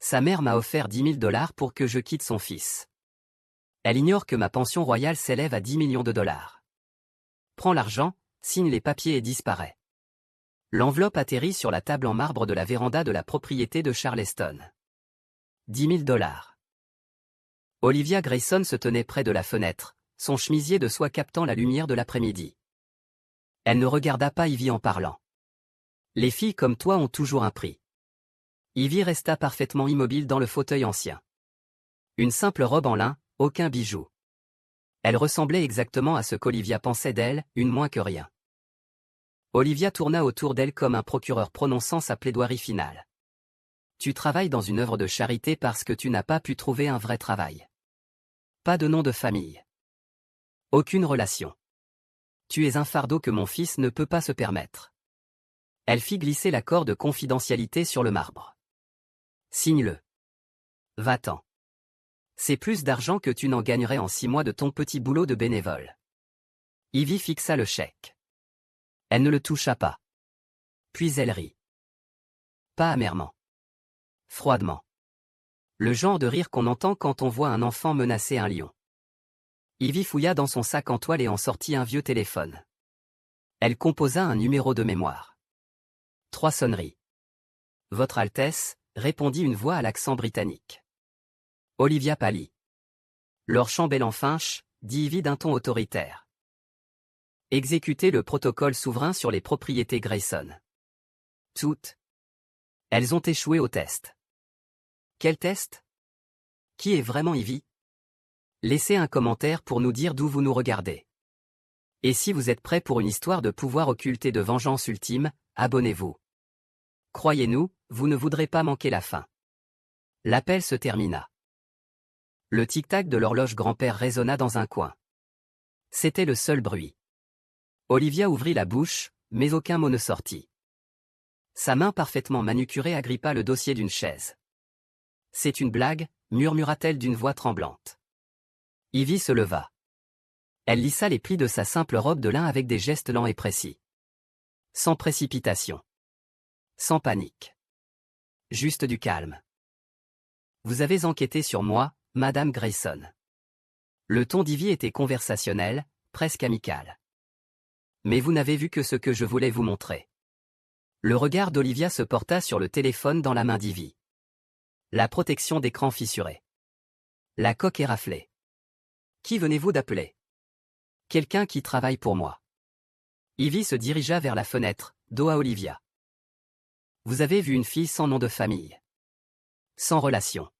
Sa mère m'a offert 10 000 $ pour que je quitte son fils. Elle ignore que ma pension royale s'élève à 10 millions de dollars. Prends l'argent, signe les papiers et disparaît. L'enveloppe atterrit sur la table en marbre de la véranda de la propriété de Charleston. 10 000 $. Olivia Grayson se tenait près de la fenêtre, son chemisier de soie captant la lumière de l'après-midi. Elle ne regarda pas Ivy en parlant. Les filles comme toi ont toujours un prix. Ivy resta parfaitement immobile dans le fauteuil ancien. Une simple robe en lin, aucun bijou. Elle ressemblait exactement à ce qu'Olivia pensait d'elle, une moins que rien. Olivia tourna autour d'elle comme un procureur prononçant sa plaidoirie finale. Tu travailles dans une œuvre de charité parce que tu n'as pas pu trouver un vrai travail. Pas de nom de famille. Aucune relation. Tu es un fardeau que mon fils ne peut pas se permettre. Elle fit glisser l'accord de confidentialité sur le marbre. Signe-le. Va-t'en. C'est plus d'argent que tu n'en gagnerais en 6 mois de ton petit boulot de bénévole. Ivy fixa le chèque. Elle ne le toucha pas. Puis elle rit. Pas amèrement. Froidement. Le genre de rire qu'on entend quand on voit un enfant menacer un lion. Ivy fouilla dans son sac en toile et en sortit un vieux téléphone. Elle composa un numéro de mémoire. 3 sonneries. Votre Altesse, répondit une voix à l'accent britannique. Olivia pâlit. Leur chambellan Finch, dit Ivy d'un ton autoritaire. Exécutez le protocole souverain sur les propriétés Grayson. Toutes. Elles ont échoué au test. Quel test? Qui est vraiment Ivy? Laissez un commentaire pour nous dire d'où vous nous regardez. Et si vous êtes prêts pour une histoire de pouvoir occulte et de vengeance ultime, abonnez-vous. Croyez-nous, vous ne voudrez pas manquer la fin. L'appel se termina. Le tic-tac de l'horloge grand-père résonna dans un coin. C'était le seul bruit. Olivia ouvrit la bouche, mais aucun mot ne sortit. Sa main parfaitement manucurée agrippa le dossier d'une chaise. C'est une blague, murmura-t-elle d'une voix tremblante. Ivy se leva. Elle lissa les plis de sa simple robe de lin avec des gestes lents et précis. Sans précipitation. Sans panique. Juste du calme. Vous avez enquêté sur moi, Madame Grayson. Le ton d'Ivy était conversationnel, presque amical. Mais vous n'avez vu que ce que je voulais vous montrer. Le regard d'Olivia se porta sur le téléphone dans la main d'Ivy. La protection d'écran fissurée. La coque éraflée. Qui venez-vous d'appeler? Quelqu'un qui travaille pour moi. Ivy se dirigea vers la fenêtre, dos à Olivia. Vous avez vu une fille sans nom de famille. Sans relation.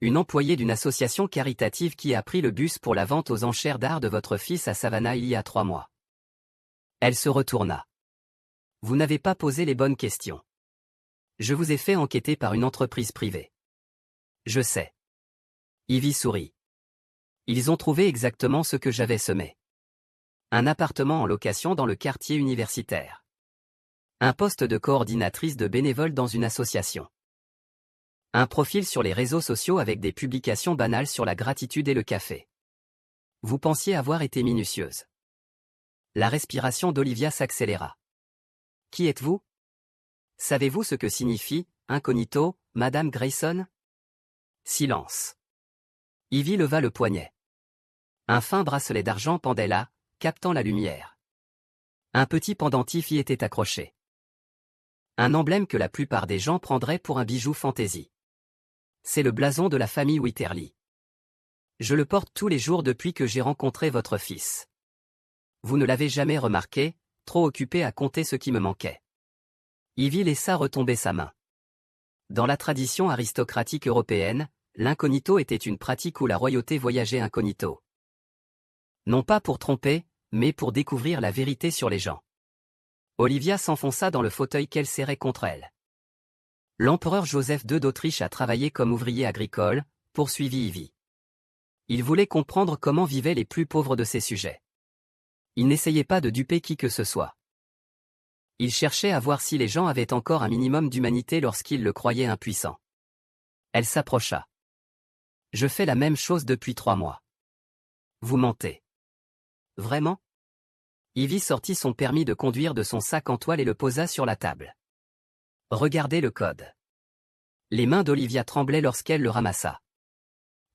Une employée d'une association caritative qui a pris le bus pour la vente aux enchères d'art de votre fils à Savannah il y a 3 mois. Elle se retourna. Vous n'avez pas posé les bonnes questions. Je vous ai fait enquêter par une entreprise privée. Je sais. Ivy sourit. Ils ont trouvé exactement ce que j'avais semé. Un appartement en location dans le quartier universitaire. Un poste de coordinatrice de bénévoles dans une association. Un profil sur les réseaux sociaux avec des publications banales sur la gratitude et le café. Vous pensiez avoir été minutieuse. La respiration d'Olivia s'accéléra. Qui êtes-vous? Savez-vous ce que signifie, incognito, Madame Grayson? Silence. Ivy leva le poignet. Un fin bracelet d'argent pendait là, captant la lumière. Un petit pendentif y était accroché. Un emblème que la plupart des gens prendraient pour un bijou fantaisie. C'est le blason de la famille Witherly. Je le porte tous les jours depuis que j'ai rencontré votre fils. Vous ne l'avez jamais remarqué, trop occupé à compter ce qui me manquait. Ivy laissa retomber sa main. Dans la tradition aristocratique européenne, l'incognito était une pratique où la royauté voyageait incognito. Non pas pour tromper, mais pour découvrir la vérité sur les gens. Olivia s'enfonça dans le fauteuil qu'elle serrait contre elle. L'empereur Joseph II d'Autriche a travaillé comme ouvrier agricole, poursuivit Ivy. Il voulait comprendre comment vivaient les plus pauvres de ses sujets. Il n'essayait pas de duper qui que ce soit. Il cherchait à voir si les gens avaient encore un minimum d'humanité lorsqu'ils le croyaient impuissant. Elle s'approcha. Je fais la même chose depuis 3 mois. Vous mentez. Vraiment? Ivy sortit son permis de conduire de son sac en toile et le posa sur la table. Regardez le code. Les mains d'Olivia tremblaient lorsqu'elle le ramassa.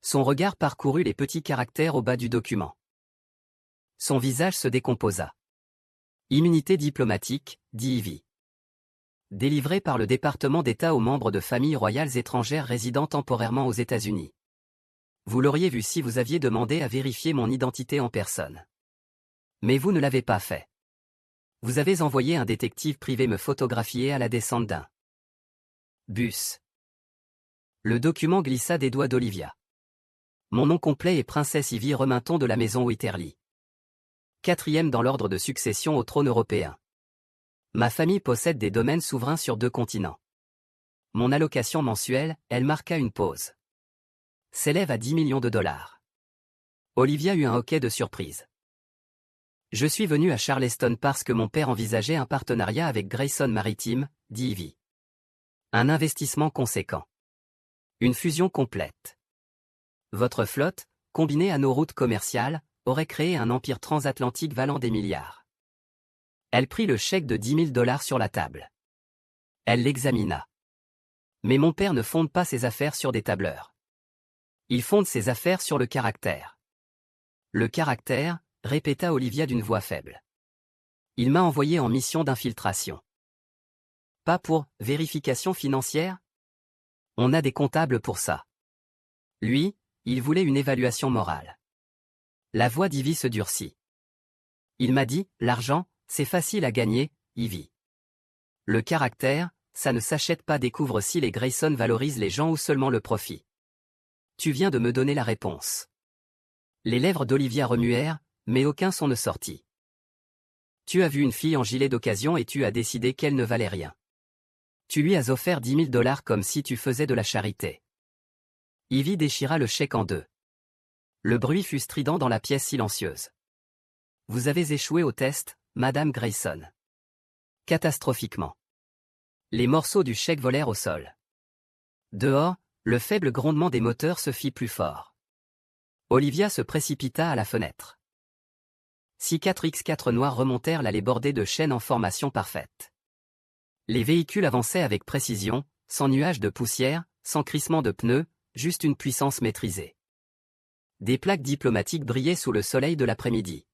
Son regard parcourut les petits caractères au bas du document. Son visage se décomposa. Immunité diplomatique, dit Ivy. Délivrée par le département d'État aux membres de familles royales étrangères résidant temporairement aux États-Unis. Vous l'auriez vu si vous aviez demandé à vérifier mon identité en personne. Mais vous ne l'avez pas fait. Vous avez envoyé un détective privé me photographier à la descente d'un bus. Le document glissa des doigts d'Olivia. Mon nom complet est Princesse Ivy Reminton de la maison Wytherly. 4e dans l'ordre de succession au trône européen. Ma famille possède des domaines souverains sur 2 continents. Mon allocation mensuelle, elle marqua une pause, s'élève à 10 millions de dollars. Olivia eut un hoquet de surprise. Je suis venu à Charleston parce que mon père envisageait un partenariat avec Grayson Maritime, dit Ivy. Un investissement conséquent. Une fusion complète. Votre flotte, combinée à nos routes commerciales, aurait créé un empire transatlantique valant des milliards. Elle prit le chèque de 10 000 dollars sur la table. Elle l'examina. Mais mon père ne fonde pas ses affaires sur des tableurs. Il fonde ses affaires sur le caractère. Le caractère, répéta Olivia d'une voix faible. Il m'a envoyé en mission d'infiltration. Pas pour vérification financière? On a des comptables pour ça. Lui, il voulait une évaluation morale. La voix d'Ivy se durcit. Il m'a dit, l'argent, c'est facile à gagner, Ivy. Le caractère, ça ne s'achète pas. Découvre si les Grayson valorisent les gens ou seulement le profit. Tu viens de me donner la réponse. Les lèvres d'Olivia remuèrent, mais aucun son ne sortit. Tu as vu une fille en gilet d'occasion et tu as décidé qu'elle ne valait rien. Tu lui as offert 10 000 dollars comme si tu faisais de la charité. Ivy déchira le chèque en 2. Le bruit fut strident dans la pièce silencieuse. Vous avez échoué au test, Madame Grayson. Catastrophiquement. Les morceaux du chèque volèrent au sol. Dehors, le faible grondement des moteurs se fit plus fort. Olivia se précipita à la fenêtre. 4x4 noirs remontèrent l'allée bordée de chênes en formation parfaite. Les véhicules avançaient avec précision, sans nuages de poussière, sans crissement de pneus, juste une puissance maîtrisée. Des plaques diplomatiques brillaient sous le soleil de l'après-midi.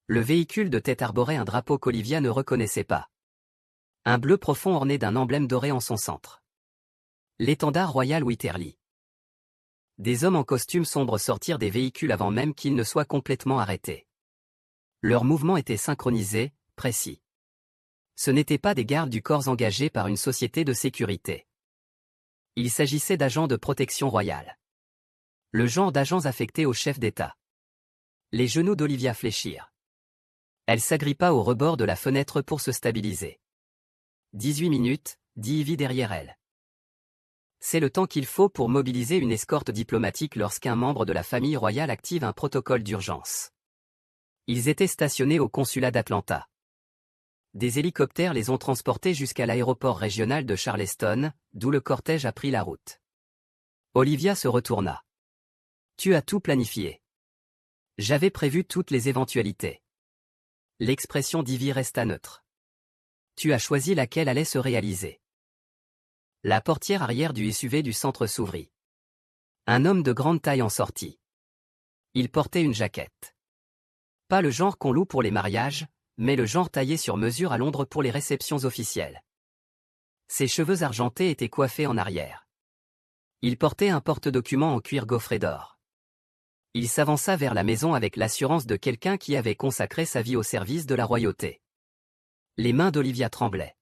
Le véhicule de tête arborait un drapeau qu'Olivia ne reconnaissait pas. Un bleu profond orné d'un emblème doré en son centre. L'étendard royal Wytherly. Des hommes en costume sombre sortirent des véhicules avant même qu'ils ne soient complètement arrêtés. Leurs mouvements étaient synchronisés, précis. Ce n'étaient pas des gardes du corps engagés par une société de sécurité. Il s'agissait d'agents de protection royale. Le genre d'agents affectés au chef d'État. Les genoux d'Olivia fléchirent. Elle s'agrippa au rebord de la fenêtre pour se stabiliser. 18 minutes, dit Ivy derrière elle. C'est le temps qu'il faut pour mobiliser une escorte diplomatique lorsqu'un membre de la famille royale active un protocole d'urgence. Ils étaient stationnés au consulat d'Atlanta. Des hélicoptères les ont transportés jusqu'à l'aéroport régional de Charleston, d'où le cortège a pris la route. Olivia se retourna. Tu as tout planifié. J'avais prévu toutes les éventualités. L'expression d'Ivy resta neutre. Tu as choisi laquelle allait se réaliser. La portière arrière du SUV du centre s'ouvrit. Un homme de grande taille en sortit. Il portait une jaquette. Pas le genre qu'on loue pour les mariages, mais le genre taillé sur mesure à Londres pour les réceptions officielles. Ses cheveux argentés étaient coiffés en arrière. Il portait un porte-documents en cuir gaufré d'or. Il s'avança vers la maison avec l'assurance de quelqu'un qui avait consacré sa vie au service de la royauté. Les mains d'Olivia tremblaient.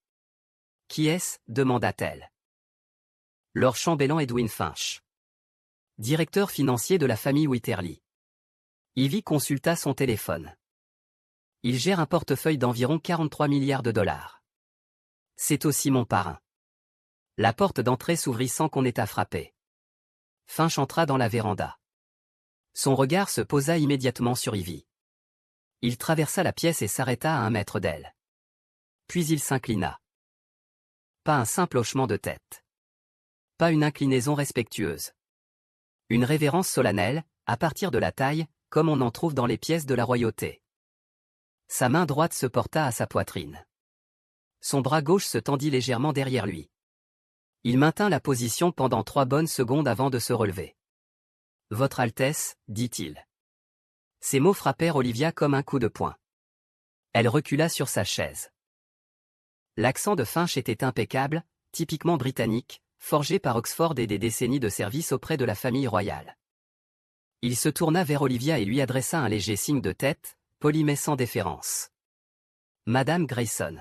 « Qui est-ce » demanda-t-elle. Lord Chambellan Edwin Finch. Directeur financier de la famille Wytherly. Ivy consulta son téléphone. Il gère un portefeuille d'environ 43 milliards de dollars. C'est aussi mon parrain. La porte d'entrée s'ouvrit sans qu'on ait à frapper. Finch entra dans la véranda. Son regard se posa immédiatement sur Ivy. Il traversa la pièce et s'arrêta à 1 mètre d'elle. Puis il s'inclina. Pas un simple hochement de tête. Pas une inclinaison respectueuse. Une révérence solennelle, à partir de la taille, comme on en trouve dans les pièces de la royauté. Sa main droite se porta à sa poitrine. Son bras gauche se tendit légèrement derrière lui. Il maintint la position pendant 3 bonnes secondes avant de se relever. « Votre Altesse, dit-il. » Ces mots frappèrent Olivia comme un coup de poing. Elle recula sur sa chaise. L'accent de Finch était impeccable, typiquement britannique, forgé par Oxford et des décennies de service auprès de la famille royale. Il se tourna vers Olivia et lui adressa un léger signe de tête, poli mais sans déférence. « Madame Grayson. »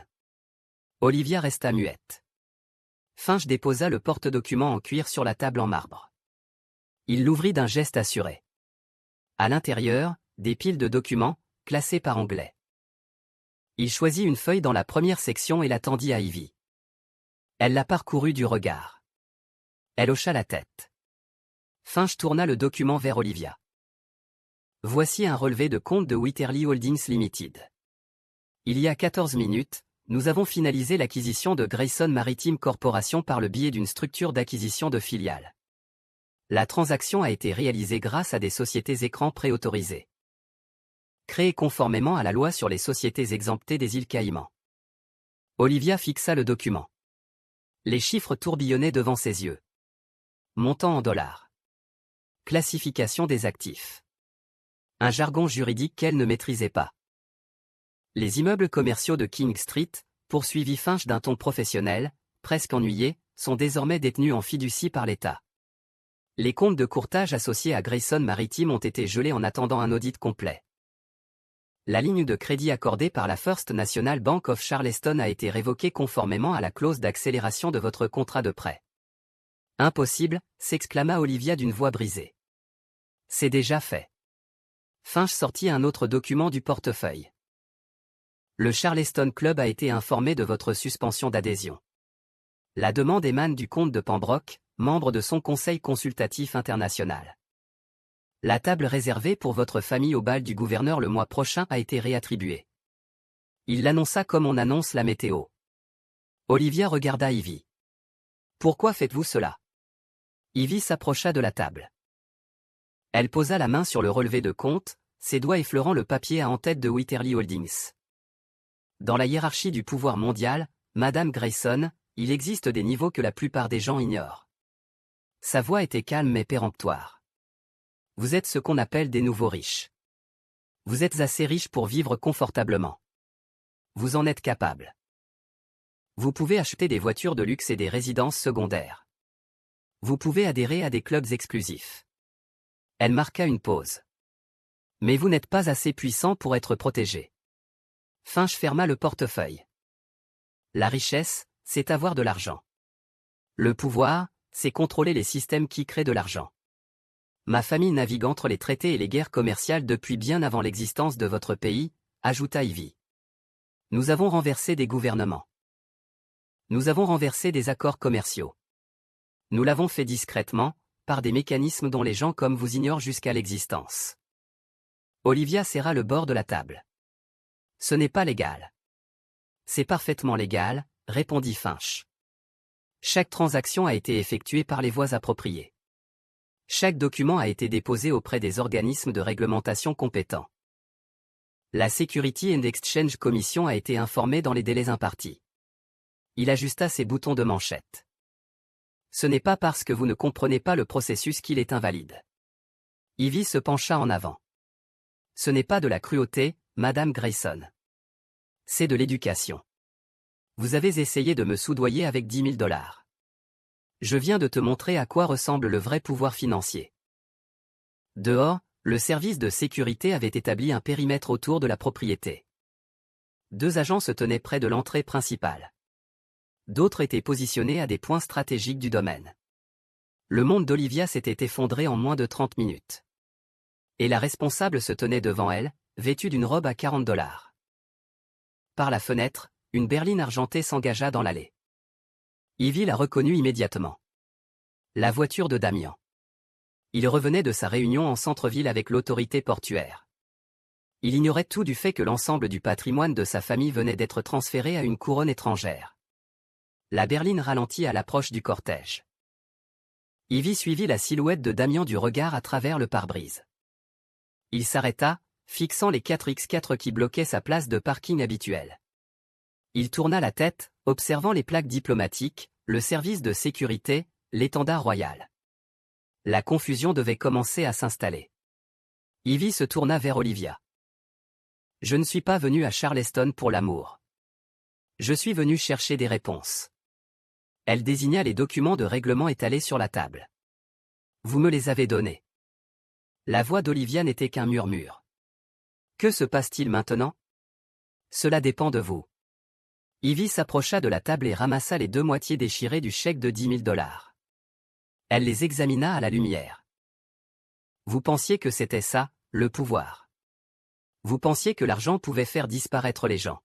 Olivia resta muette. Finch déposa le porte-document en cuir sur la table en marbre. Il l'ouvrit d'un geste assuré. À l'intérieur, des piles de documents, classés par onglet. Il choisit une feuille dans la première section et la tendit à Ivy. Elle la parcourut du regard. Elle hocha la tête. Finch tourna le document vers Olivia. « Voici un relevé de compte de Witherly Holdings Limited. Il y a 14 minutes, nous avons finalisé l'acquisition de Grayson Maritime Corporation par le biais d'une structure d'acquisition de filiales. La transaction a été réalisée grâce à des sociétés écrans préautorisées, créées conformément à la loi sur les sociétés exemptées des îles Caïmans. » Olivia fixa le document. Les chiffres tourbillonnaient devant ses yeux. Montant en dollars. Classification des actifs. Un jargon juridique qu'elle ne maîtrisait pas. Les immeubles commerciaux de King Street, poursuivit Finch d'un ton professionnel, presque ennuyé, sont désormais détenus en fiducie par l'État. Les comptes de courtage associés à Grayson Maritime ont été gelés en attendant un audit complet. La ligne de crédit accordée par la First National Bank of Charleston a été révoquée conformément à la clause d'accélération de votre contrat de prêt. « Impossible !» s'exclama Olivia d'une voix brisée. « C'est déjà fait. » Finch sortit un autre document du portefeuille. Le Charleston Club a été informé de votre suspension d'adhésion. La demande émane du comte de Pembroke, membre de son conseil consultatif international. La table réservée pour votre famille au bal du gouverneur le mois prochain a été réattribuée. Il l'annonça comme on annonce la météo. Olivia regarda Ivy. « Pourquoi faites-vous cela ?» Ivy s'approcha de la table. Elle posa la main sur le relevé de compte, ses doigts effleurant le papier à en-tête de Witherly Holdings. Dans la hiérarchie du pouvoir mondial, Madame Grayson, il existe des niveaux que la plupart des gens ignorent. Sa voix était calme mais péremptoire. Vous êtes ce qu'on appelle des nouveaux riches. Vous êtes assez riche pour vivre confortablement. Vous en êtes capable. Vous pouvez acheter des voitures de luxe et des résidences secondaires. Vous pouvez adhérer à des clubs exclusifs. Elle marqua une pause. Mais vous n'êtes pas assez puissant pour être protégé. Finch ferma le portefeuille. La richesse, c'est avoir de l'argent. Le pouvoir, c'est contrôler les systèmes qui créent de l'argent. Ma famille navigue entre les traités et les guerres commerciales depuis bien avant l'existence de votre pays, ajouta Ivy. Nous avons renversé des gouvernements. Nous avons renversé des accords commerciaux. Nous l'avons fait discrètement, par des mécanismes dont les gens comme vous ignorent jusqu'à l'existence. Olivia serra le bord de la table. Ce n'est pas légal. C'est parfaitement légal, répondit Finch. Chaque transaction a été effectuée par les voies appropriées. Chaque document a été déposé auprès des organismes de réglementation compétents. La Security and Exchange Commission a été informée dans les délais impartis. Il ajusta ses boutons de manchette. Ce n'est pas parce que vous ne comprenez pas le processus qu'il est invalide. Ivy se pencha en avant. Ce n'est pas de la cruauté, Madame Grayson. C'est de l'éducation. Vous avez essayé de me soudoyer avec 10 000 $. Je viens de te montrer à quoi ressemble le vrai pouvoir financier. Dehors, le service de sécurité avait établi un périmètre autour de la propriété. 2 agents se tenaient près de l'entrée principale. D'autres étaient positionnés à des points stratégiques du domaine. Le monde d'Olivia s'était effondré en moins de 30 minutes. Et la responsable se tenait devant elle, vêtue d'une robe à 40 $. Par la fenêtre, une berline argentée s'engagea dans l'allée. Ivy la reconnut immédiatement. La voiture de Damian. Il revenait de sa réunion en centre-ville avec l'autorité portuaire. Il ignorait tout du fait que l'ensemble du patrimoine de sa famille venait d'être transféré à une couronne étrangère. La berline ralentit à l'approche du cortège. Ivy suivit la silhouette de Damian du regard à travers le pare-brise. Il s'arrêta, fixant les 4x4 qui bloquaient sa place de parking habituelle. Il tourna la tête, observant les plaques diplomatiques, le service de sécurité, l'étendard royal. La confusion devait commencer à s'installer. Ivy se tourna vers Olivia. Je ne suis pas venu à Charleston pour l'amour. Je suis venu chercher des réponses. Elle désigna les documents de règlement étalés sur la table. Vous me les avez donnés. La voix d'Olivia n'était qu'un murmure. Que se passe-t-il maintenant? Cela dépend de vous. Ivy s'approcha de la table et ramassa les deux moitiés déchirées du chèque de 10 000 $. Elle les examina à la lumière. Vous pensiez que c'était ça, le pouvoir. Vous pensiez que l'argent pouvait faire disparaître les gens.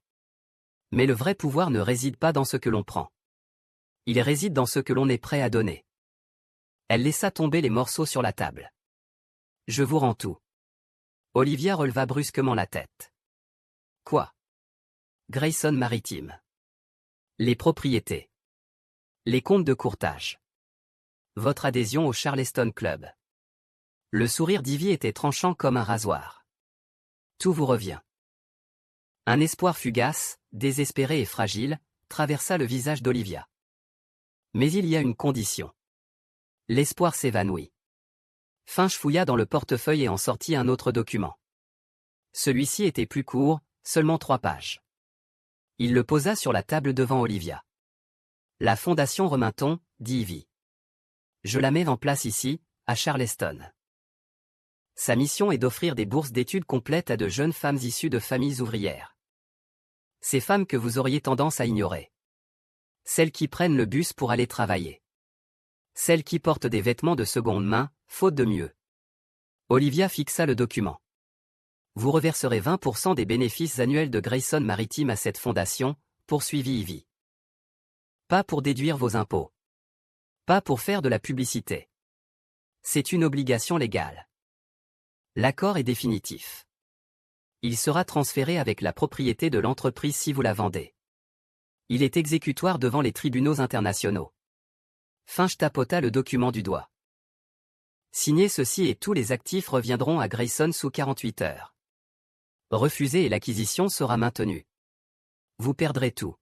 Mais le vrai pouvoir ne réside pas dans ce que l'on prend. Il réside dans ce que l'on est prêt à donner. Elle laissa tomber les morceaux sur la table. Je vous rends tout. Olivia releva brusquement la tête. Quoi? Grayson Maritime. Les propriétés. Les comptes de courtage. Votre adhésion au Charleston Club. Le sourire d'Ivy était tranchant comme un rasoir. Tout vous revient. Un espoir fugace, désespéré et fragile, traversa le visage d'Olivia. Mais il y a une condition. L'espoir s'évanouit. Finch fouilla dans le portefeuille et en sortit un autre document. Celui-ci était plus court, seulement 3 pages. Il le posa sur la table devant Olivia. La fondation Reminton, dit Ivy. Je la mets en place ici, à Charleston. Sa mission est d'offrir des bourses d'études complètes à de jeunes femmes issues de familles ouvrières. Ces femmes que vous auriez tendance à ignorer. Celles qui prennent le bus pour aller travailler. Celles qui portent des vêtements de seconde main, faute de mieux. Olivia fixa le document. Vous reverserez 20% des bénéfices annuels de Grayson Maritime à cette fondation, poursuivit Ivy. Pas pour déduire vos impôts. Pas pour faire de la publicité. C'est une obligation légale. L'accord est définitif. Il sera transféré avec la propriété de l'entreprise si vous la vendez. Il est exécutoire devant les tribunaux internationaux. Finch tapota le document du doigt. Signez ceci et tous les actifs reviendront à Grayson sous 48 heures. Refusez et l'acquisition sera maintenue. Vous perdrez tout.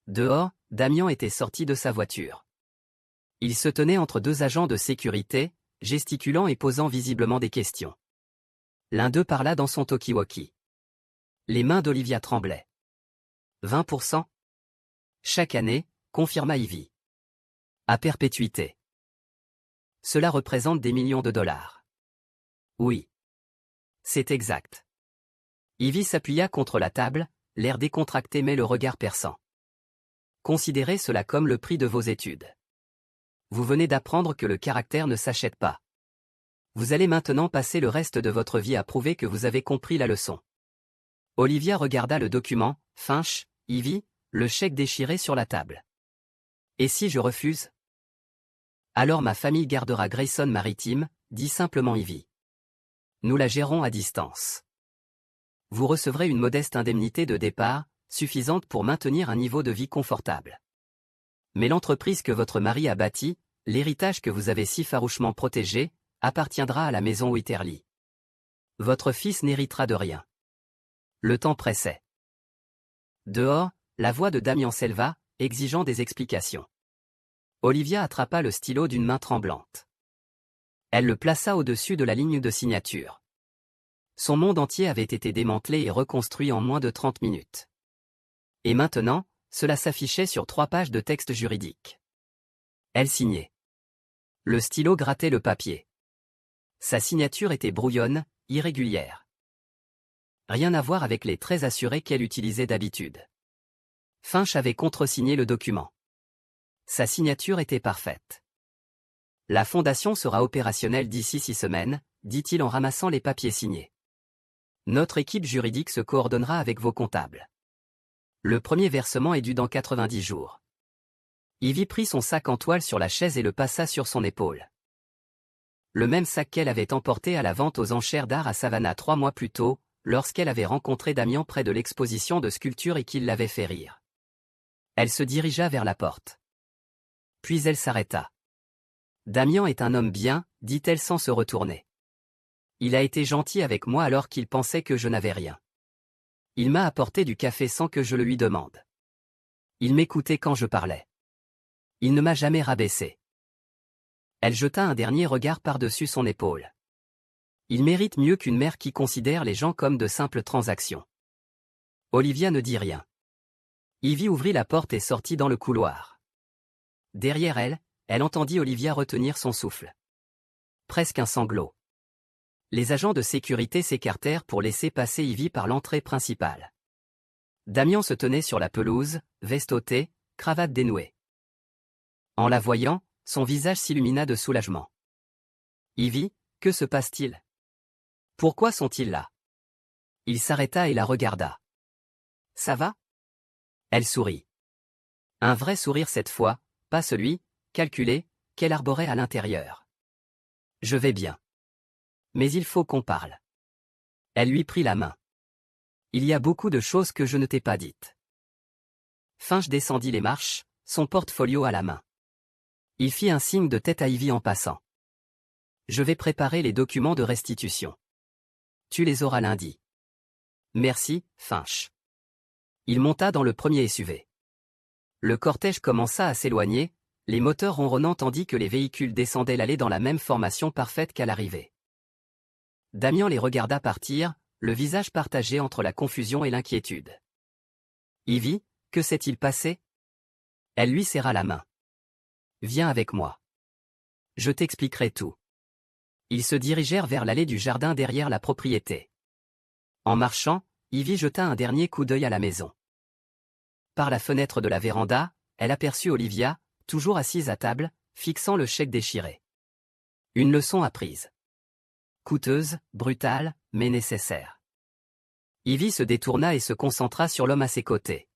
Dehors, Damian était sorti de sa voiture. Il se tenait entre 2 agents de sécurité, gesticulant et posant visiblement des questions. L'un d'eux parla dans son talkie-walkie. Les mains d'Olivia tremblaient. 20%? Chaque année, confirma Ivy. À perpétuité. Cela représente des millions de dollars. Oui. C'est exact. Ivy s'appuya contre la table, l'air décontracté mais le regard perçant. Considérez cela comme le prix de vos études. Vous venez d'apprendre que le caractère ne s'achète pas. Vous allez maintenant passer le reste de votre vie à prouver que vous avez compris la leçon. Olivia regarda le document, Finch, Ivy, le chèque déchiré sur la table. Et si je refuse? Alors ma famille gardera Grayson Maritime, dit simplement Ivy. Nous la gérons à distance. Vous recevrez une modeste indemnité de départ, suffisante pour maintenir un niveau de vie confortable. Mais l'entreprise que votre mari a bâtie, l'héritage que vous avez si farouchement protégé, appartiendra à la maison Witherly. Votre fils n'héritera de rien. Le temps pressait. Dehors, la voix de Damian s'éleva, exigeant des explications. Olivia attrapa le stylo d'une main tremblante. Elle le plaça au-dessus de la ligne de signature. Son monde entier avait été démantelé et reconstruit en moins de 30 minutes. Et maintenant, cela s'affichait sur 3 pages de texte juridique. Elle signait. Le stylo grattait le papier. Sa signature était brouillonne, irrégulière. Rien à voir avec les traits assurés qu'elle utilisait d'habitude. Finch avait contresigné le document. Sa signature était parfaite. La fondation sera opérationnelle d'ici 6 semaines, dit-il en ramassant les papiers signés. Notre équipe juridique se coordonnera avec vos comptables. Le premier versement est dû dans 90 jours. Ivy prit son sac en toile sur la chaise et le passa sur son épaule. Le même sac qu'elle avait emporté à la vente aux enchères d'art à Savannah 3 mois plus tôt, lorsqu'elle avait rencontré Damian près de l'exposition de sculptures et qu'il l'avait fait rire. Elle se dirigea vers la porte. Puis elle s'arrêta. Damian est un homme bien, dit-elle sans se retourner. Il a été gentil avec moi alors qu'il pensait que je n'avais rien. Il m'a apporté du café sans que je le lui demande. Il m'écoutait quand je parlais. Il ne m'a jamais rabaissé. Elle jeta un dernier regard par-dessus son épaule. Il mérite mieux qu'une mère qui considère les gens comme de simples transactions. Olivia ne dit rien. Ivy ouvrit la porte et sortit dans le couloir. Derrière elle, elle entendit Olivia retenir son souffle. Presque un sanglot. Les agents de sécurité s'écartèrent pour laisser passer Ivy par l'entrée principale. Damian se tenait sur la pelouse, veste ôtée, cravate dénouée. En la voyant, son visage s'illumina de soulagement. Ivy, que se passe-t-il? Pourquoi sont-ils là? Il s'arrêta et la regarda. Ça va? Elle sourit. Un vrai sourire cette fois, pas celui, calculé, qu'elle arborait à l'intérieur. Je vais bien. Mais il faut qu'on parle. Elle lui prit la main. Il y a beaucoup de choses que je ne t'ai pas dites. Finch descendit les marches, son portfolio à la main. Il fit un signe de tête à Ivy en passant. Je vais préparer les documents de restitution. Tu les auras lundi. Merci, Finch. Il monta dans le premier SUV. Le cortège commença à s'éloigner, les moteurs ronronnant tandis que les véhicules descendaient l'allée dans la même formation parfaite qu'à l'arrivée. Damian les regarda partir, le visage partagé entre la confusion et l'inquiétude. Ivy, que s'est-il passé? Elle lui serra la main. Viens avec moi. Je t'expliquerai tout. Ils se dirigèrent vers l'allée du jardin derrière la propriété. En marchant, Ivy jeta un dernier coup d'œil à la maison. Par la fenêtre de la véranda, elle aperçut Olivia, toujours assise à table, fixant le chèque déchiré. Une leçon apprise. Coûteuse, brutale, mais nécessaire. Ivy se détourna et se concentra sur l'homme à ses côtés.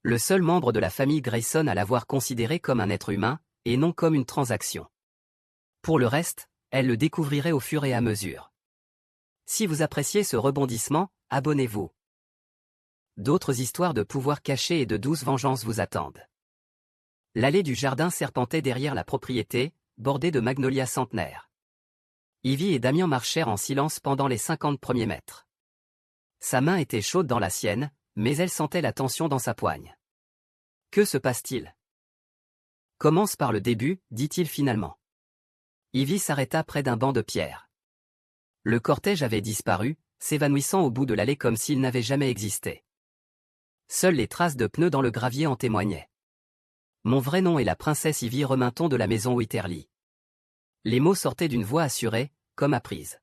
Le seul membre de la famille Grayson à l'avoir considéré comme un être humain, et non comme une transaction. Pour le reste, elle le découvrirait au fur et à mesure. Si vous appréciez ce rebondissement, abonnez-vous. D'autres histoires de pouvoir caché et de douce vengeance vous attendent. L'allée du jardin serpentait derrière la propriété, bordée de magnolias centenaires. Ivy et Damian marchèrent en silence pendant les 50 premiers mètres. Sa main était chaude dans la sienne, mais elle sentait la tension dans sa poigne. Que se passe-t-il? Commence par le début, dit-il finalement. Ivy s'arrêta près d'un banc de pierre. Le cortège avait disparu, s'évanouissant au bout de l'allée comme s'il n'avait jamais existé. Seules les traces de pneus dans le gravier en témoignaient. Mon vrai nom est la princesse Ivy Reminton de la maison Witherly. Les mots sortaient d'une voix assurée, comme apprise.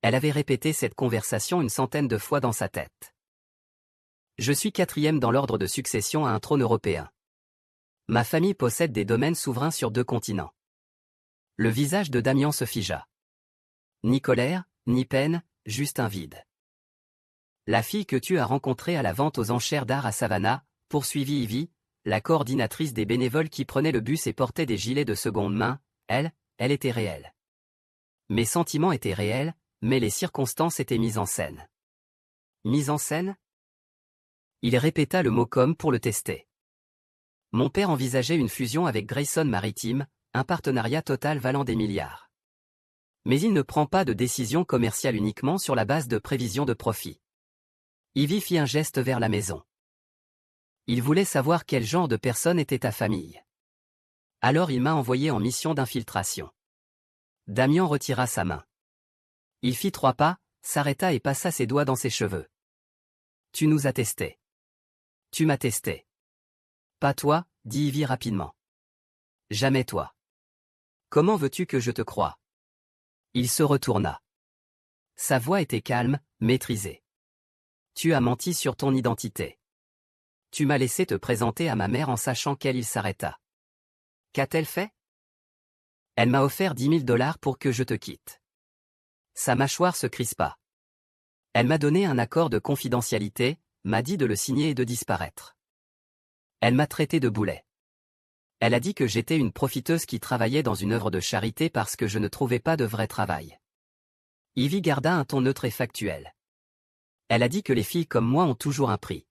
Elle avait répété cette conversation une centaine de fois dans sa tête. Je suis 4e dans l'ordre de succession à un trône européen. Ma famille possède des domaines souverains sur 2 continents. Le visage de Damian se figea. Ni colère, ni peine, juste un vide. La fille que tu as rencontrée à la vente aux enchères d'art à Savannah, poursuivit Ivy, la coordinatrice des bénévoles qui prenaient le bus et portaient des gilets de seconde main, elle était réelle. Mes sentiments étaient réels, mais les circonstances étaient mises en scène. Mise en scène? Il répéta le mot comme pour le tester. Mon père envisageait une fusion avec Grayson Maritime, un partenariat total valant des milliards. Mais il ne prend pas de décision commerciale uniquement sur la base de prévisions de profit. Ivy fit un geste vers la maison. Il voulait savoir quel genre de personne était ta famille. Alors il m'a envoyé en mission d'infiltration. Damian retira sa main. Il fit 3 pas, s'arrêta et passa ses doigts dans ses cheveux. Tu nous as testés. Tu m'as testé. Pas toi, dit Ivy rapidement. Jamais toi. Comment veux-tu que je te croie? Il se retourna. Sa voix était calme, maîtrisée. Tu as menti sur ton identité. Tu m'as laissé te présenter à ma mère en sachant qu'elle il s'arrêta. Qu'a-t-elle fait? Elle m'a offert $10 000 pour que je te quitte. Sa mâchoire se crispa. Elle m'a donné un accord de confidentialité, m'a dit de le signer et de disparaître. Elle m'a traité de boulet. Elle a dit que j'étais une profiteuse qui travaillait dans une œuvre de charité parce que je ne trouvais pas de vrai travail. Ivy garda un ton neutre et factuel. Elle a dit que les filles comme moi ont toujours un prix.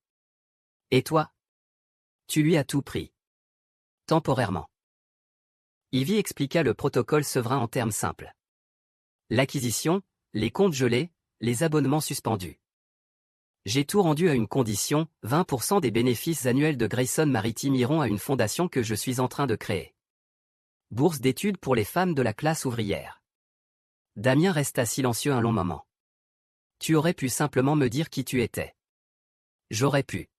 Et toi? Tu lui as tout pris. Temporairement. Ivy expliqua le protocole Severin en termes simples. L'acquisition, les comptes gelés, les abonnements suspendus. J'ai tout rendu à une condition, 20% des bénéfices annuels de Grayson Maritime iront à une fondation que je suis en train de créer. Bourse d'études pour les femmes de la classe ouvrière. Damien resta silencieux un long moment. Tu aurais pu simplement me dire qui tu étais. J'aurais pu.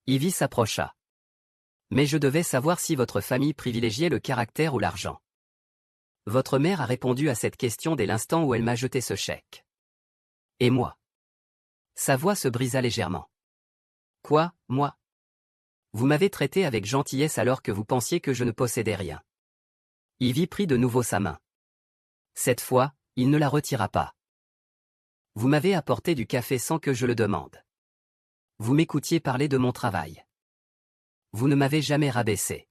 Ivy s'approcha. Mais je devais savoir si votre famille privilégiait le caractère ou l'argent. Votre mère a répondu à cette question dès l'instant où elle m'a jeté ce chèque. Et moi? Sa voix se brisa légèrement. Quoi, moi? Vous m'avez traité avec gentillesse alors que vous pensiez que je ne possédais rien. Ivy prit de nouveau sa main. Cette fois, il ne la retira pas. Vous m'avez apporté du café sans que je le demande. Vous m'écoutiez parler de mon travail. Vous ne m'avez jamais rabaissé.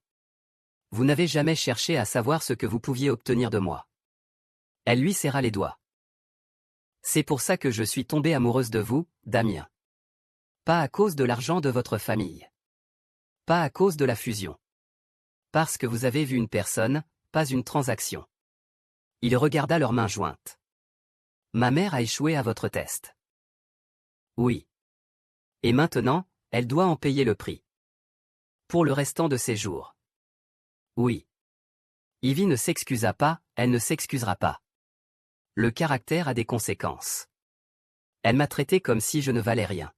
Vous n'avez jamais cherché à savoir ce que vous pouviez obtenir de moi. Elle lui serra les doigts. C'est pour ça que je suis tombée amoureuse de vous, Damien. Pas à cause de l'argent de votre famille. Pas à cause de la fusion. Parce que vous avez vu une personne, pas une transaction. Il regarda leurs mains jointes. Ma mère a échoué à votre test. Oui. Et maintenant, elle doit en payer le prix. Pour le restant de ses jours. Oui. Ivy ne s'excusa pas, elle ne s'excusera pas. Le caractère a des conséquences. Elle m'a traité comme si je ne valais rien.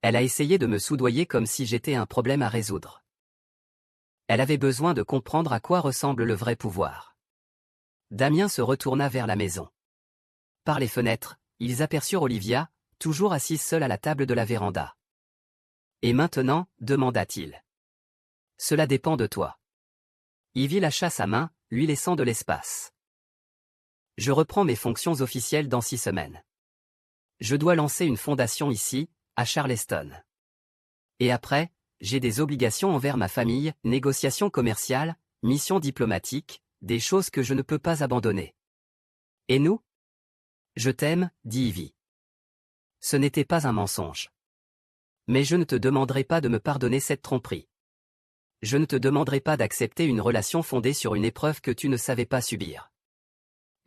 Elle a essayé de me soudoyer comme si j'étais un problème à résoudre. Elle avait besoin de comprendre à quoi ressemble le vrai pouvoir. Damien se retourna vers la maison. Par les fenêtres, ils aperçurent Olivia, toujours assise seule à la table de la véranda. Et maintenant, demanda-t-il. Cela dépend de toi. Ivy lâcha sa main, lui laissant de l'espace. Je reprends mes fonctions officielles dans 6 semaines. Je dois lancer une fondation ici, à Charleston. Et après, j'ai des obligations envers ma famille, négociations commerciales, missions diplomatiques, des choses que je ne peux pas abandonner. Et nous? Je t'aime, dit Ivy. Ce n'était pas un mensonge. Mais je ne te demanderai pas de me pardonner cette tromperie. Je ne te demanderai pas d'accepter une relation fondée sur une épreuve que tu ne savais pas subir.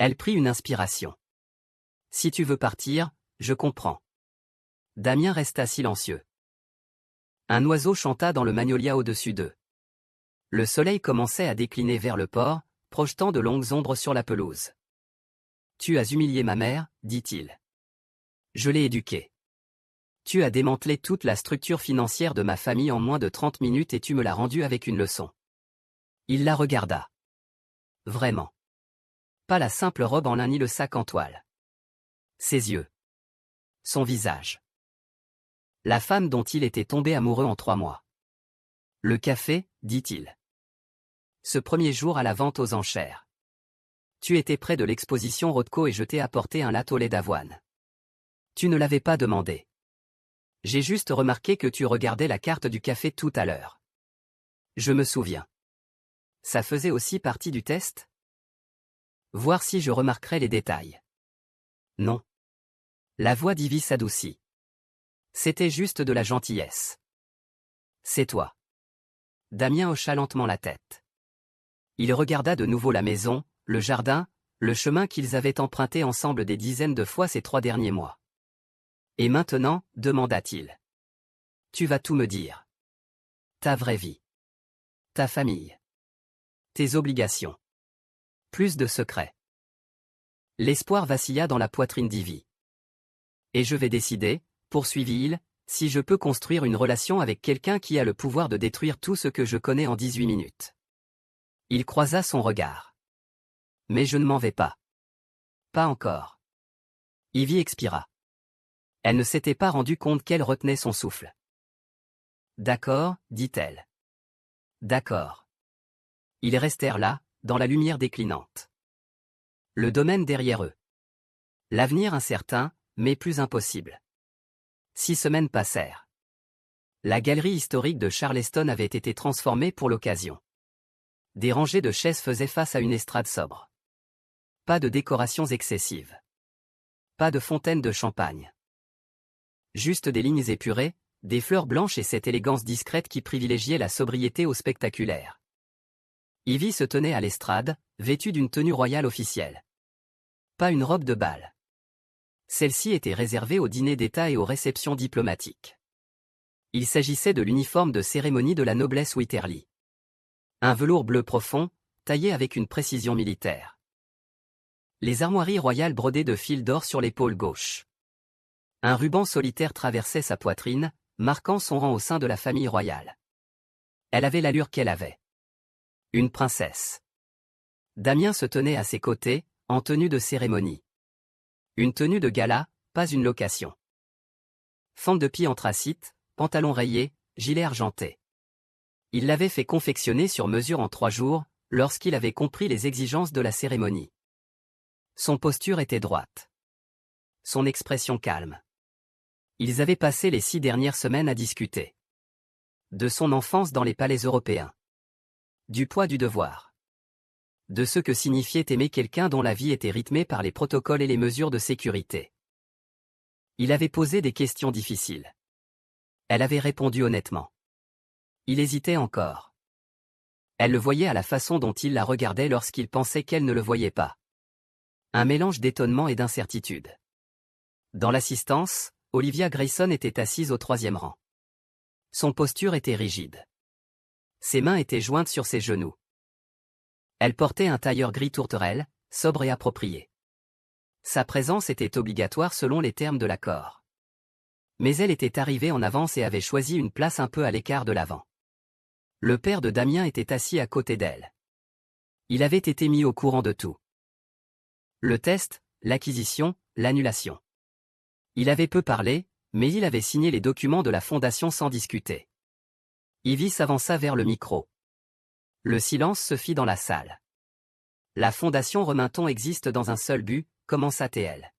Elle prit une inspiration. Si tu veux partir, je comprends. Damien resta silencieux. Un oiseau chanta dans le magnolia au-dessus d'eux. Le soleil commençait à décliner vers le port, projetant de longues ombres sur la pelouse. Tu as humilié ma mère, dit-il. Je l'ai éduquée. Tu as démantelé toute la structure financière de ma famille en moins de 30 minutes et tu me l'as rendue avec une leçon. Il la regarda. Vraiment. Pas la simple robe en lin ni le sac en toile. Ses yeux. Son visage. La femme dont il était tombé amoureux en 3 mois. Le café, dit-il. Ce premier jour à la vente aux enchères. Tu étais près de l'exposition Rothko et je t'ai apporté un latte au lait d'avoine. Tu ne l'avais pas demandé. J'ai juste remarqué que tu regardais la carte du café tout à l'heure. Je me souviens. Ça faisait aussi partie du test? Voir si je remarquerais les détails. Non. La voix d'Ivy s'adoucit. C'était juste de la gentillesse. C'est toi. Damien hocha lentement la tête. Il regarda de nouveau la maison, le jardin, le chemin qu'ils avaient emprunté ensemble des dizaines de fois ces 3 derniers mois. Et maintenant, demanda-t-il. Tu vas tout me dire. Ta vraie vie. Ta famille. Tes obligations. Plus de secrets. L'espoir vacilla dans la poitrine d'Ivy. Et je vais décider, poursuivit-il, si je peux construire une relation avec quelqu'un qui a le pouvoir de détruire tout ce que je connais en 18 minutes. Il croisa son regard. Mais je ne m'en vais pas. Pas encore. Ivy expira. Elle ne s'était pas rendue compte qu'elle retenait son souffle. D'accord, dit-elle. D'accord. Ils restèrent là, dans la lumière déclinante. Le domaine derrière eux. L'avenir incertain, mais plus impossible. 6 semaines passèrent. La galerie historique de Charleston avait été transformée pour l'occasion. Des rangées de chaises faisaient face à une estrade sobre. Pas de décorations excessives. Pas de fontaine de champagne. Juste des lignes épurées, des fleurs blanches et cette élégance discrète qui privilégiait la sobriété au spectaculaire. Ivy se tenait à l'estrade, vêtue d'une tenue royale officielle. Pas une robe de bal. Celle-ci était réservée aux dîners d'État et aux réceptions diplomatiques. Il s'agissait de l'uniforme de cérémonie de la noblesse Wytherly. Un velours bleu profond, taillé avec une précision militaire. Les armoiries royales brodées de fils d'or sur l'épaule gauche. Un ruban solitaire traversait sa poitrine, marquant son rang au sein de la famille royale. Elle avait l'allure qu'elle avait. Une princesse. Damien se tenait à ses côtés, en tenue de cérémonie. Une tenue de gala, pas une location. Fente de pie anthracite, pantalon rayé, gilet argenté. Il l'avait fait confectionner sur mesure en 3 jours, lorsqu'il avait compris les exigences de la cérémonie. Son posture était droite. Son expression calme. Ils avaient passé les 6 dernières semaines à discuter. De son enfance dans les palais européens. Du poids du devoir. De ce que signifiait aimer quelqu'un dont la vie était rythmée par les protocoles et les mesures de sécurité. Il avait posé des questions difficiles. Elle avait répondu honnêtement. Il hésitait encore. Elle le voyait à la façon dont il la regardait lorsqu'il pensait qu'elle ne le voyait pas. Un mélange d'étonnement et d'incertitude. Dans l'assistance, Olivia Grayson était assise au 3e rang. Son posture était rigide. Ses mains étaient jointes sur ses genoux. Elle portait un tailleur gris tourterelle, sobre et approprié. Sa présence était obligatoire selon les termes de l'accord. Mais elle était arrivée en avance et avait choisi une place un peu à l'écart de l'avant. Le père de Damien était assis à côté d'elle. Il avait été mis au courant de tout. Le test, l'acquisition, l'annulation. Il avait peu parlé, mais il avait signé les documents de la fondation sans discuter. Ivy s'avança vers le micro. Le silence se fit dans la salle. La fondation Reminton existe dans un seul but, commença-t-elle.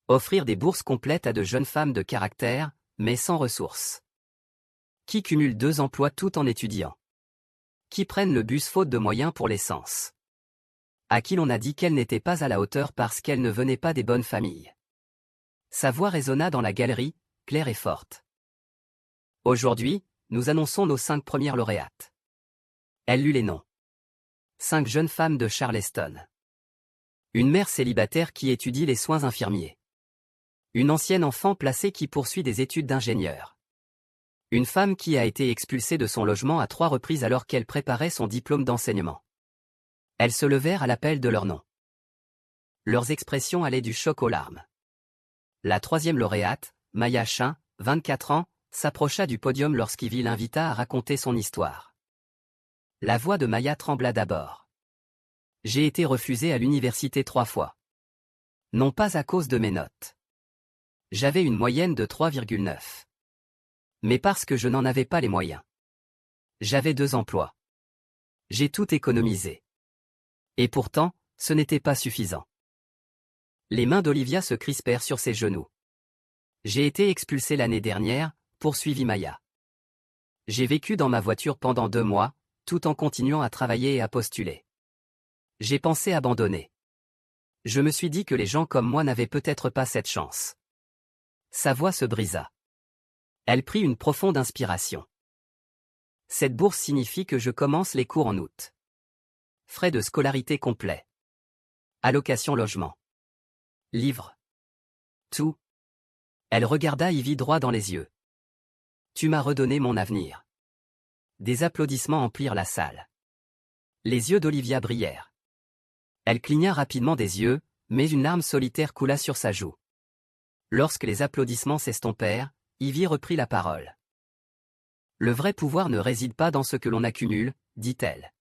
Offrir des bourses complètes à de jeunes femmes de caractère, mais sans ressources. Qui cumulent 2 emplois tout en étudiant. Qui prennent le bus faute de moyens pour l'essence. À qui l'on a dit qu'elle n'était pas à la hauteur parce qu'elle ne venait pas des bonnes familles. Sa voix résonna dans la galerie, claire et forte. Aujourd'hui, nous annonçons nos 5 premières lauréates. Elle lut les noms. 5 jeunes femmes de Charleston. Une mère célibataire qui étudie les soins infirmiers. Une ancienne enfant placée qui poursuit des études d'ingénieur. Une femme qui a été expulsée de son logement à 3 reprises alors qu'elle préparait son diplôme d'enseignement. Elles se levèrent à l'appel de leur nom. Leurs expressions allaient du choc aux larmes. La 3e lauréate, Maya Chin, 24 ans, s'approcha du podium lorsqu'Ivy l'invita à raconter son histoire. La voix de Maya trembla d'abord. J'ai été refusée à l'université 3 fois. Non pas à cause de mes notes. J'avais une moyenne de 3,9. Mais parce que je n'en avais pas les moyens. J'avais 2 emplois. J'ai tout économisé. Et pourtant, ce n'était pas suffisant. Les mains d'Olivia se crispèrent sur ses genoux. J'ai été expulsée l'année dernière, poursuivit Maya. J'ai vécu dans ma voiture pendant 2 mois, tout en continuant à travailler et à postuler. J'ai pensé abandonner. Je me suis dit que les gens comme moi n'avaient peut-être pas cette chance. Sa voix se brisa. Elle prit une profonde inspiration. Cette bourse signifie que je commence les cours en août. Frais de scolarité complets. Allocation logement. Livres. Tout. Elle regarda Ivy droit dans les yeux. Tu m'as redonné mon avenir. Des applaudissements emplirent la salle. Les yeux d'Olivia brillèrent. Elle cligna rapidement des yeux, mais une larme solitaire coula sur sa joue. Lorsque les applaudissements s'estompèrent, Ivy reprit la parole. Le vrai pouvoir ne réside pas dans ce que l'on accumule, dit-elle.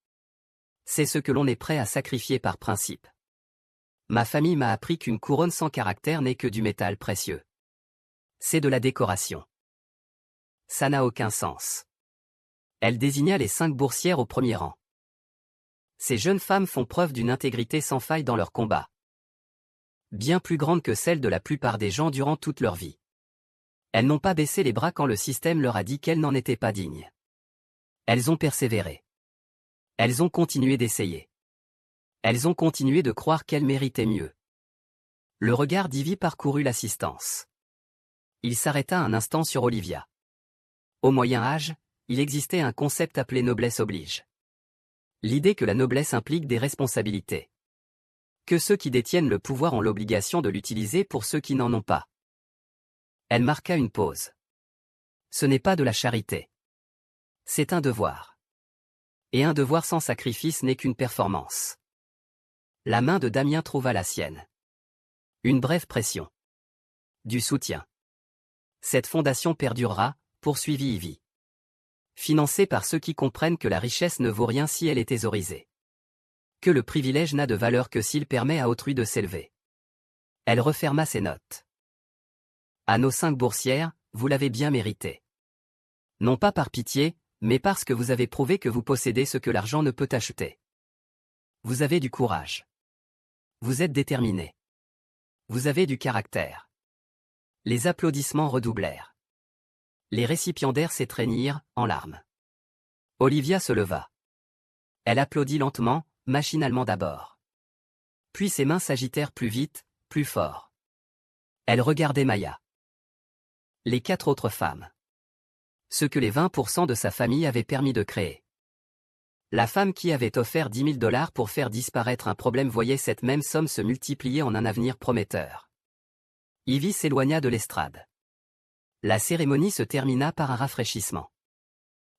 C'est ce que l'on est prêt à sacrifier par principe. Ma famille m'a appris qu'une couronne sans caractère n'est que du métal précieux. C'est de la décoration. Ça n'a aucun sens. Elle désigna les 5 boursières au premier rang. Ces jeunes femmes font preuve d'une intégrité sans faille dans leur combat. Bien plus grande que celle de la plupart des gens durant toute leur vie. Elles n'ont pas baissé les bras quand le système leur a dit qu'elles n'en étaient pas dignes. Elles ont persévéré. Elles ont continué d'essayer. Elles ont continué de croire qu'elles méritaient mieux. Le regard d'Ivy parcourut l'assistance. Il s'arrêta un instant sur Olivia. Au Moyen Âge, il existait un concept appelé noblesse oblige. L'idée que la noblesse implique des responsabilités. Que ceux qui détiennent le pouvoir ont l'obligation de l'utiliser pour ceux qui n'en ont pas. Elle marqua une pause. Ce n'est pas de la charité. C'est un devoir. Et un devoir sans sacrifice n'est qu'une performance. La main de Damien trouva la sienne. Une brève pression. Du soutien. Cette fondation perdurera, poursuivit Ivy. Financée par ceux qui comprennent que la richesse ne vaut rien si elle est thésaurisée. Que le privilège n'a de valeur que s'il permet à autrui de s'élever. Elle referma ses notes. À nos 5 boursières, vous l'avez bien mérité. Non pas par pitié, mais parce que vous avez prouvé que vous possédez ce que l'argent ne peut acheter. Vous avez du courage. Vous êtes déterminé. Vous avez du caractère. Les applaudissements redoublèrent. Les récipiendaires s'étreignirent, en larmes. Olivia se leva. Elle applaudit lentement, machinalement d'abord. Puis ses mains s'agitèrent plus vite, plus fort. Elle regardait Maya. Les 4 autres femmes. Ce que les 20% de sa famille avaient permis de créer. La femme qui avait offert 10 000 $ pour faire disparaître un problème voyait cette même somme se multiplier en un avenir prometteur. Ivy s'éloigna de l'estrade. La cérémonie se termina par un rafraîchissement.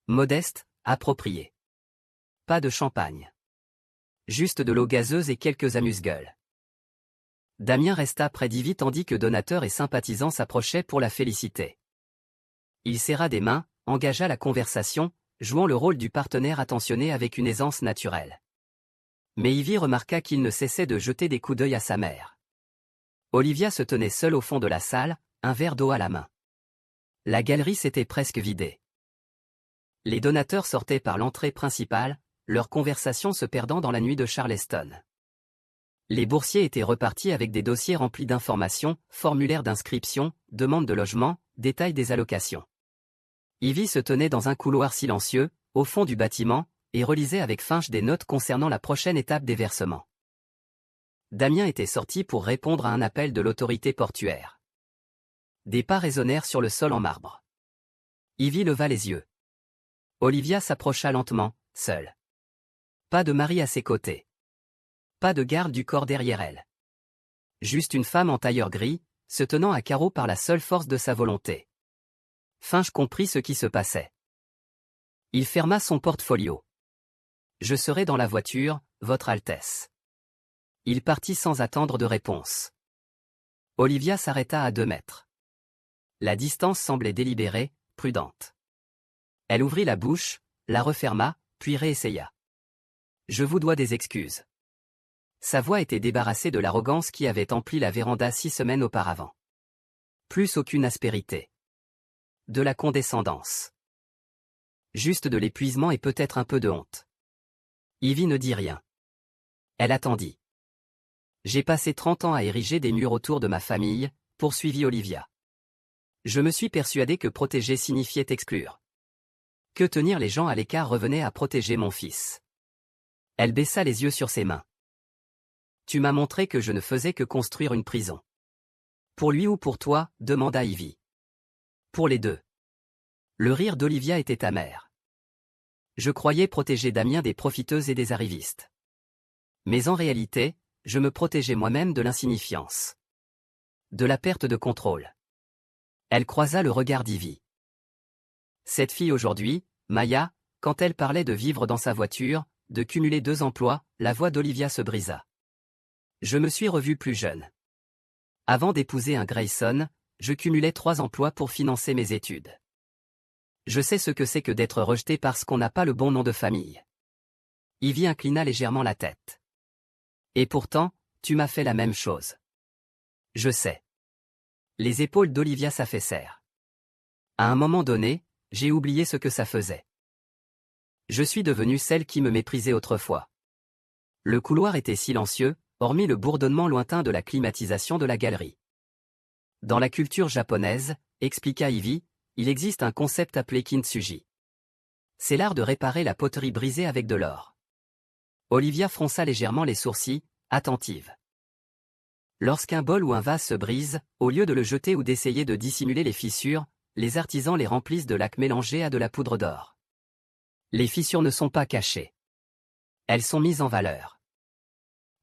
Modeste, approprié. Pas de champagne. Juste de l'eau gazeuse et quelques amuse-gueules. Damien resta près d'Ivy tandis que donateurs et sympathisants s'approchaient pour la féliciter. Il serra des mains, engagea la conversation, jouant le rôle du partenaire attentionné avec une aisance naturelle. Mais Ivy remarqua qu'il ne cessait de jeter des coups d'œil à sa mère. Olivia se tenait seule au fond de la salle, un verre d'eau à la main. La galerie s'était presque vidée. Les donateurs sortaient par l'entrée principale, leur conversation se perdant dans la nuit de Charleston. Les boursiers étaient repartis avec des dossiers remplis d'informations, formulaires d'inscription, demandes de logement, détails des allocations. Ivy se tenait dans un couloir silencieux, au fond du bâtiment, et relisait avec finche des notes concernant la prochaine étape des versements. Damien était sorti pour répondre à un appel de l'autorité portuaire. Des pas résonnèrent sur le sol en marbre. Ivy leva les yeux. Olivia s'approcha lentement, seule. Pas de mari à ses côtés. Pas de garde du corps derrière elle. Juste une femme en tailleur gris, se tenant à carreau par la seule force de sa volonté. Finch comprit ce qui se passait. Il ferma son portfolio. Je serai dans la voiture, Votre Altesse. Il partit sans attendre de réponse. Olivia s'arrêta à 2 mètres. La distance semblait délibérée, prudente. Elle ouvrit la bouche, la referma, puis réessaya. Je vous dois des excuses. Sa voix était débarrassée de l'arrogance qui avait empli la véranda 6 semaines auparavant. Plus aucune aspérité. De la condescendance. Juste de l'épuisement et peut-être un peu de honte. Ivy ne dit rien. Elle attendit. J'ai passé 30 ans à ériger des murs autour de ma famille, poursuivit Olivia. Je me suis persuadé que protéger signifiait exclure. Que tenir les gens à l'écart revenait à protéger mon fils. Elle baissa les yeux sur ses mains. Tu m'as montré que je ne faisais que construire une prison. Pour lui ou pour toi, demanda Ivy. Pour les deux. Le rire d'Olivia était amer. Je croyais protéger Damien des profiteuses et des arrivistes. Mais en réalité, je me protégeais moi-même de l'insignifiance. De la perte de contrôle. Elle croisa le regard d'Ivy. Cette fille aujourd'hui, Maya, quand elle parlait de vivre dans sa voiture, de cumuler 2 emplois, la voix d'Olivia se brisa. Je me suis revu plus jeune. Avant d'épouser un Grayson, je cumulais 3 emplois pour financer mes études. Je sais ce que c'est que d'être rejeté parce qu'on n'a pas le bon nom de famille. Ivy inclina légèrement la tête. Et pourtant, tu m'as fait la même chose. Je sais. Les épaules d'Olivia s'affaissèrent. À un moment donné, j'ai oublié ce que ça faisait. Je suis devenue celle qui me méprisait autrefois. Le couloir était silencieux, hormis le bourdonnement lointain de la climatisation de la galerie. Dans la culture japonaise, expliqua Ivy, il existe un concept appelé kintsugi. C'est l'art de réparer la poterie brisée avec de l'or. Olivia fronça légèrement les sourcils, attentive. Lorsqu'un bol ou un vase se brise, au lieu de le jeter ou d'essayer de dissimuler les fissures, les artisans les remplissent de laque mélangé à de la poudre d'or. Les fissures ne sont pas cachées. Elles sont mises en valeur.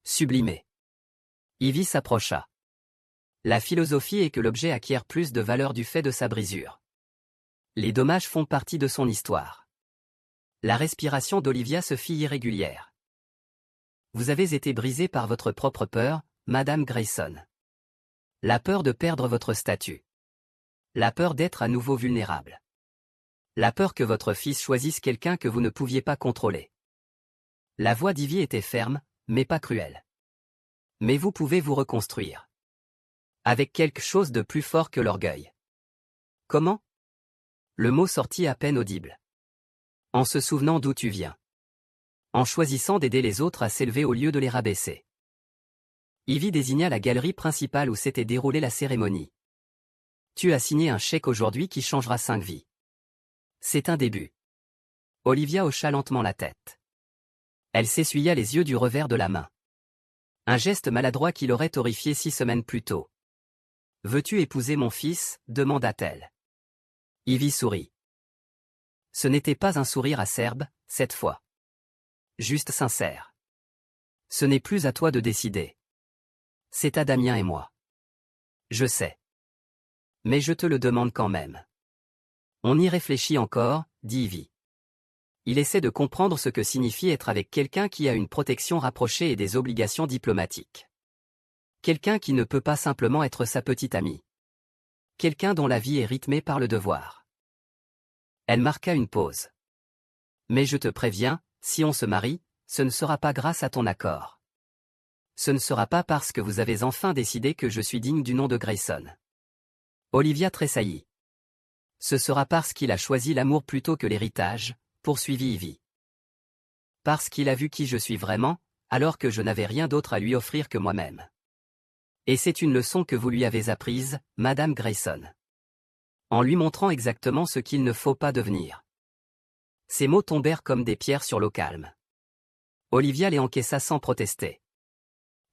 Sublimées. Ivy s'approcha. La philosophie est que l'objet acquiert plus de valeur du fait de sa brisure. Les dommages font partie de son histoire. La respiration d'Olivia se fit irrégulière. Vous avez été brisée par votre propre peur, Madame Grayson. La peur de perdre votre statut. La peur d'être à nouveau vulnérable. La peur que votre fils choisisse quelqu'un que vous ne pouviez pas contrôler. La voix d'Ivy était ferme, mais pas cruelle. Mais vous pouvez vous reconstruire. Avec quelque chose de plus fort que l'orgueil. Comment? Le mot sortit à peine audible. En se souvenant d'où tu viens. En choisissant d'aider les autres à s'élever au lieu de les rabaisser. Ivy désigna la galerie principale où s'était déroulée la cérémonie. Tu as signé un chèque aujourd'hui qui changera 5 vies. C'est un début. Olivia hocha lentement la tête. Elle s'essuya les yeux du revers de la main. Un geste maladroit qui l'aurait horrifié 6 semaines plus tôt. Veux-tu épouser mon fils? Demanda-t-elle. Ivy sourit. Ce n'était pas un sourire acerbe, cette fois. Juste sincère. Ce n'est plus à toi de décider. C'est à Damien et moi. Je sais. Mais je te le demande quand même. On y réfléchit encore, dit Ivy. Il essaie de comprendre ce que signifie être avec quelqu'un qui a une protection rapprochée et des obligations diplomatiques. Quelqu'un qui ne peut pas simplement être sa petite amie. Quelqu'un dont la vie est rythmée par le devoir. Elle marqua une pause. Mais je te préviens, si on se marie, ce ne sera pas grâce à ton accord. Ce ne sera pas parce que vous avez enfin décidé que je suis digne du nom de Grayson. Olivia tressaillit. Ce sera parce qu'il a choisi l'amour plutôt que l'héritage, poursuivit Ivy. Parce qu'il a vu qui je suis vraiment, alors que je n'avais rien d'autre à lui offrir que moi-même. Et c'est une leçon que vous lui avez apprise, Madame Grayson. En lui montrant exactement ce qu'il ne faut pas devenir. Ces mots tombèrent comme des pierres sur l'eau calme. Olivia les encaissa sans protester.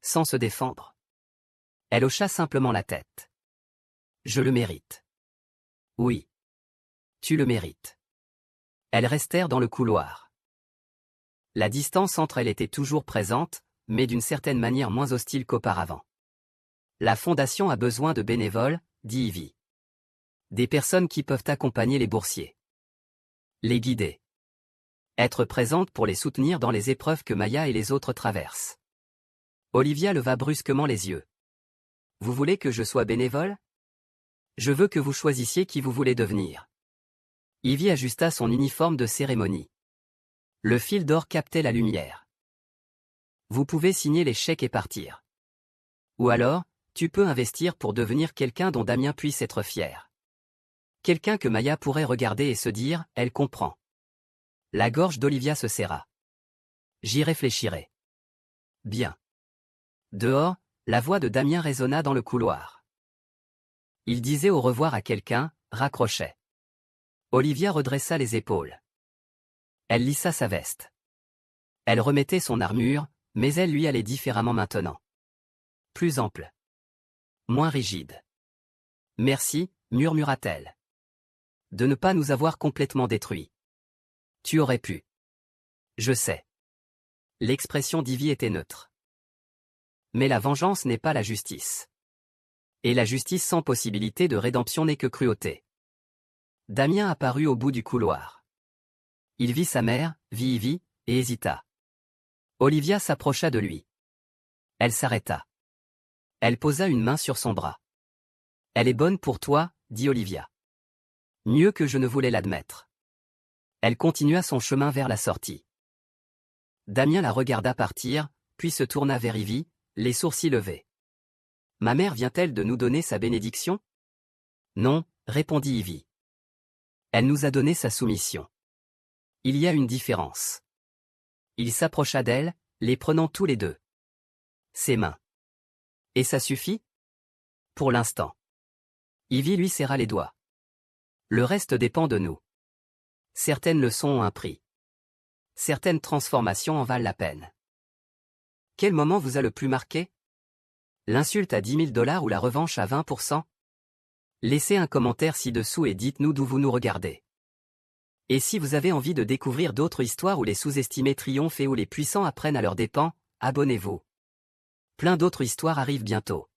Sans se défendre. Elle hocha simplement la tête. Je le mérite. Oui. Tu le mérites. Elles restèrent dans le couloir. La distance entre elles était toujours présente, mais d'une certaine manière moins hostile qu'auparavant. La fondation a besoin de bénévoles, dit Ivy. Des personnes qui peuvent accompagner les boursiers. Les guider. Être présente pour les soutenir dans les épreuves que Maya et les autres traversent. Olivia leva brusquement les yeux. Vous voulez que je sois bénévole? Je veux que vous choisissiez qui vous voulez devenir. Ivy ajusta son uniforme de cérémonie. Le fil d'or captait la lumière. Vous pouvez signer les chèques et partir. Ou alors, tu peux investir pour devenir quelqu'un dont Damien puisse être fier. Quelqu'un que Maya pourrait regarder et se dire, elle comprend. La gorge d'Olivia se serra. J'y réfléchirai. Bien. Dehors, la voix de Damien résonna dans le couloir. Il disait au revoir à quelqu'un, raccrochait. Olivia redressa les épaules. Elle lissa sa veste. Elle remettait son armure, mais elle lui allait différemment maintenant. Plus ample. Moins rigide. Merci, murmura-t-elle. De ne pas nous avoir complètement détruits. Tu aurais pu. Je sais. L'expression d'Ivy était neutre. Mais la vengeance n'est pas la justice. Et la justice sans possibilité de rédemption n'est que cruauté. Damien apparut au bout du couloir. Il vit sa mère, vit Ivy, et hésita. Olivia s'approcha de lui. Elle s'arrêta. Elle posa une main sur son bras. Elle est bonne pour toi, dit Olivia. Mieux que je ne voulais l'admettre. Elle continua son chemin vers la sortie. Damien la regarda partir, puis se tourna vers Ivy, les sourcils levés. Ma mère vient-elle de nous donner sa bénédiction? Non, répondit Ivy. Elle nous a donné sa soumission. Il y a une différence. Il s'approcha d'elle, les prenant tous les deux. Ses mains. Et ça suffit? Pour l'instant. Ivy lui serra les doigts. Le reste dépend de nous. Certaines leçons ont un prix. Certaines transformations en valent la peine. Quel moment vous a le plus marqué? L'insulte à 10 000 $ ou la revanche à 20%? Laissez un commentaire ci-dessous et dites-nous d'où vous nous regardez. Et si vous avez envie de découvrir d'autres histoires où les sous-estimés triomphent et où les puissants apprennent à leurs dépens, abonnez-vous. Plein d'autres histoires arrivent bientôt.